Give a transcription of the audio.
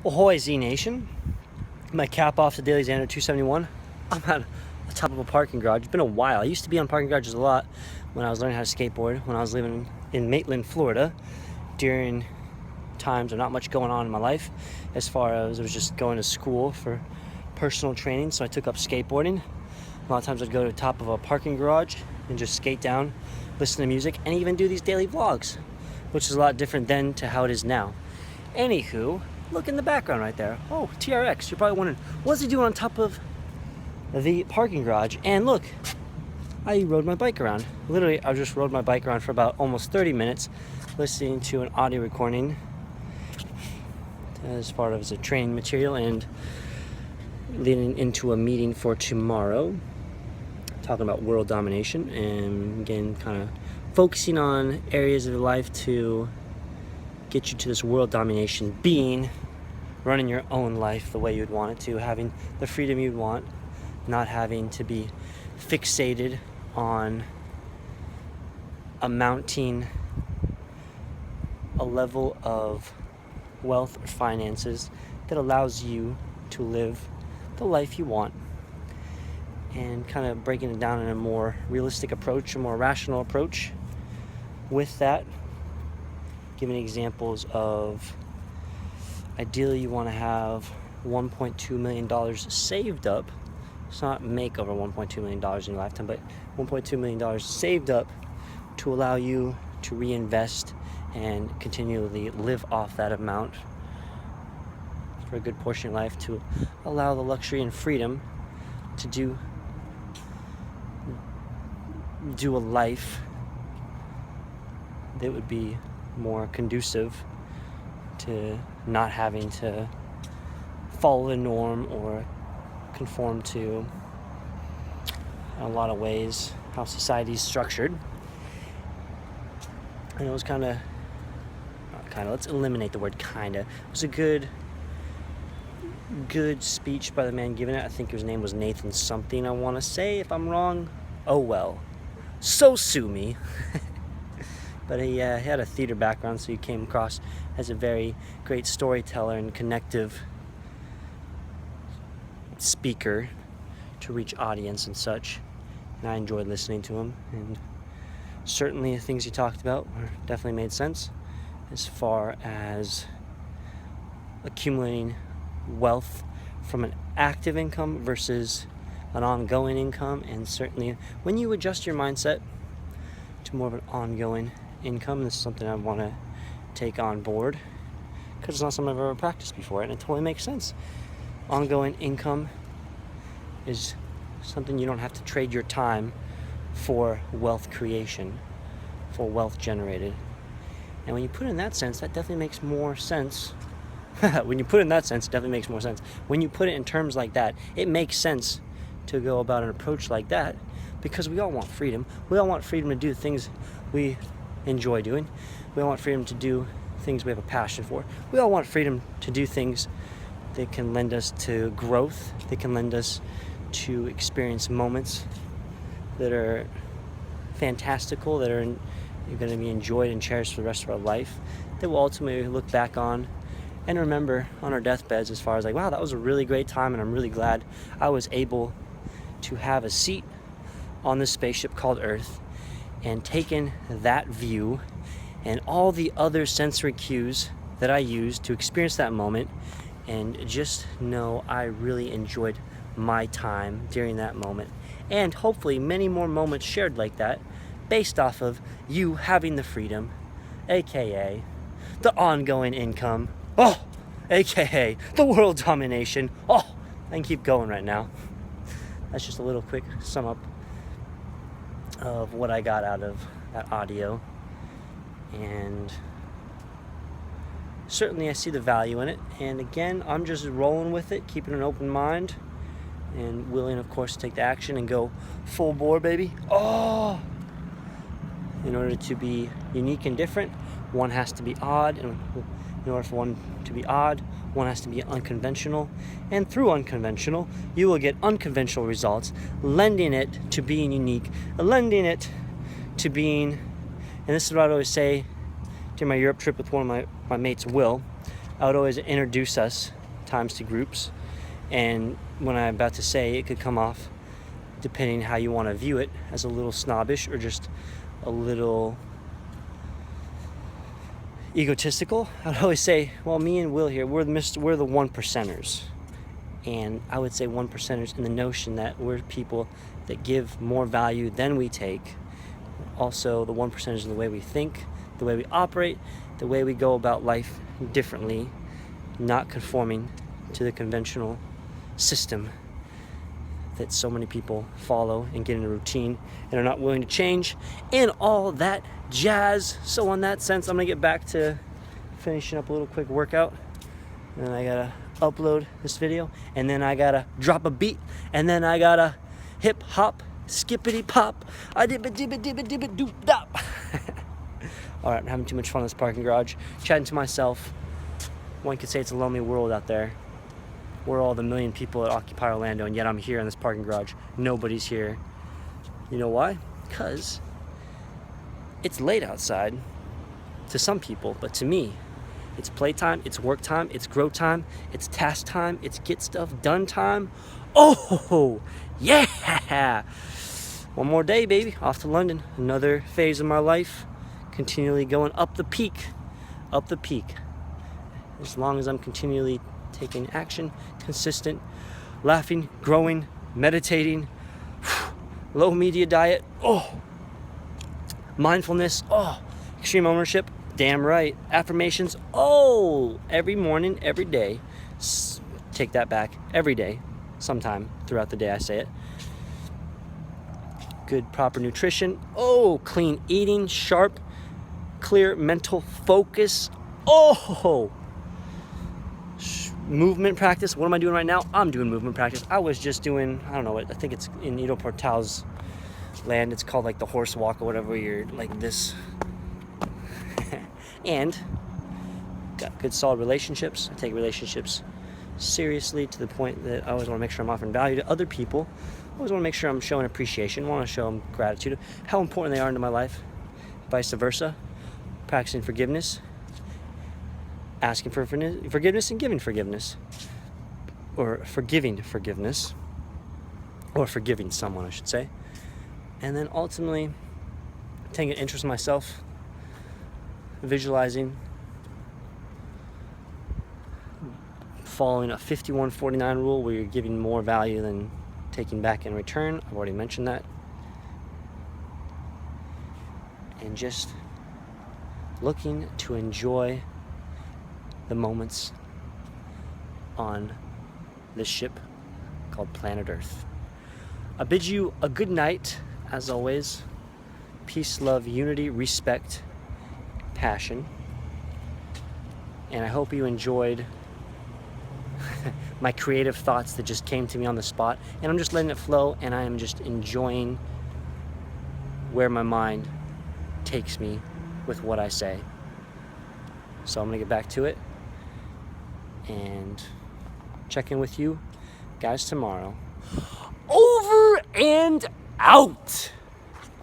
Ahoy Z Nation, my cap off to DailyXander 271. I'm at the top of a parking garage. It's been a while. I used to be on parking garages a lot when I was learning how to skateboard, when I was living in Maitland, Florida, during times of not much going on in my life, as far as I was just going to school for personal training, so I took up skateboarding. A lot of times I'd go to the top of a parking garage and just skate down, listen to music, and even do these daily vlogs, which is a lot different then to how it is now. Anywho, look in the background right there. Oh, TRX. You're probably wondering, what's he doing on top of the parking garage? And look, I rode my bike around. Literally, I just rode my bike around for about almost 30 minutes, listening to an audio recording as part of as a training material and leading into a meeting for tomorrow, talking about world domination, and again, kind of focusing on areas of your life to get you to this world domination, being running your own life the way you'd want it to, having the freedom you'd want, not having to be fixated on amounting a level of wealth or finances that allows you to live the life you want, and kind of breaking it down in a more realistic approach, a more rational approach with that, giving examples of ideally you want to have $1.2 million saved up. It's not make over $1.2 million in your lifetime, but $1.2 million saved up to allow you to reinvest and continually live off that amount for a good portion of your life, to allow the luxury and freedom to do a life that would be more conducive to not having to follow the norm or conform to, in a lot of ways, how society is structured. And it was let's eliminate the word kinda. It was a good speech by the man giving it. I think his name was Nathan something, I want to say. If I'm wrong, oh well. So sue me. But he had a theater background, so he came across as a very great storyteller and connective speaker to reach audience and such. And I enjoyed listening to him. And certainly the things he talked about definitely made sense as far as accumulating wealth from an active income versus an ongoing income. And certainly when you adjust your mindset to more of an ongoing income, this is something I want to take on board because it's not something I've ever practiced before, and it totally makes sense. Ongoing income is something you don't have to trade your time for wealth creation, for wealth generated. And when you put it in that sense, that definitely makes more sense. When you put it in that sense, it definitely makes more sense. When you put it in terms like that, it makes sense to go about an approach like that, because we all want freedom. We all want freedom to do things we enjoy doing. We all want freedom to do things we have a passion for. We all want freedom to do things that can lend us to growth, that can lend us to experience moments that are fantastical, that are going to be enjoyed and cherished for the rest of our life, that we'll ultimately look back on and remember on our deathbeds as far as like, wow, that was a really great time, and I'm really glad I was able to have a seat on this spaceship called Earth and taken that view and all the other sensory cues that I used to experience that moment, and just know I really enjoyed my time during that moment. And hopefully many more moments shared like that, based off of you having the freedom, aka the ongoing income, aka the world domination. I can keep going right now. That's just a little quick sum up of what I got out of that audio, and certainly I see the value in it. And again, I'm just rolling with it, keeping an open mind, and willing, of course, to take the action and go full bore, baby. In order to be unique and different, one has to be odd, and in order for one to be odd, one has to be unconventional, and through unconventional, you will get unconventional results, lending it to being unique, lending it to being, and this is what I always say during my Europe trip with one of my mates, Will, I would always introduce us times to groups, and when I'm about to say, it could come off, depending how you want to view it, as a little snobbish or just a little egotistical. I'd always say, well, me and Will here, we're the one percenters. And I would say one percenters in the notion that we're people that give more value than we take. Also, the one percenters in the way we think, the way we operate, the way we go about life differently, not conforming to the conventional system that so many people follow and get in a routine and are not willing to change, and all that jazz. So in that sense, I'm gonna get back to finishing up a little quick workout, and then I gotta upload this video, and then I gotta drop a beat, and then I gotta hip hop, skippity pop, I dib it doop dop. All right, I'm having too much fun in this parking garage, chatting to myself. One could say it's a lonely world out there. We're all the million people that occupy Orlando, and yet I'm here in this parking garage. Nobody's here. You know why? Because it's late outside to some people, but to me, it's playtime, it's work time, it's grow time, it's task time, it's get stuff done time. Oh, yeah! One more day, baby. Off to London. Another phase of my life. Continually going up the peak. Up the peak. As long as I'm continually taking action, consistent, laughing, growing, meditating, low media diet, mindfulness, extreme ownership, damn right, affirmations, every morning, every day, take that back, every day, sometime throughout the day I say it, good proper nutrition, clean eating, sharp, clear mental focus, movement practice. What am I doing right now? I'm doing movement practice. I was just doing, I don't know, I think it's in Ido Portal's land. It's called like the horse walk or whatever, where you're like this. And got good solid relationships. I take relationships seriously to the point that I always want to make sure I'm offering value to other people. I always want to make sure I'm showing appreciation. I want to show them gratitude, how important they are into my life. Vice versa. Practicing forgiveness. Asking for forgiveness and giving forgiveness, or forgiving forgiveness, or forgiving someone, I should say. And then ultimately taking an interest in myself, visualizing, following a 51-49 rule where you're giving more value than taking back in return. I've already mentioned that. And just looking to enjoy the moments on this ship called planet Earth. I bid you a good night, as always. Peace, love, unity, respect, passion. And I hope you enjoyed my creative thoughts that just came to me on the spot. And I'm just letting it flow, and I am just enjoying where my mind takes me with what I say. So I'm gonna get back to it and check in with you guys tomorrow. Over and out!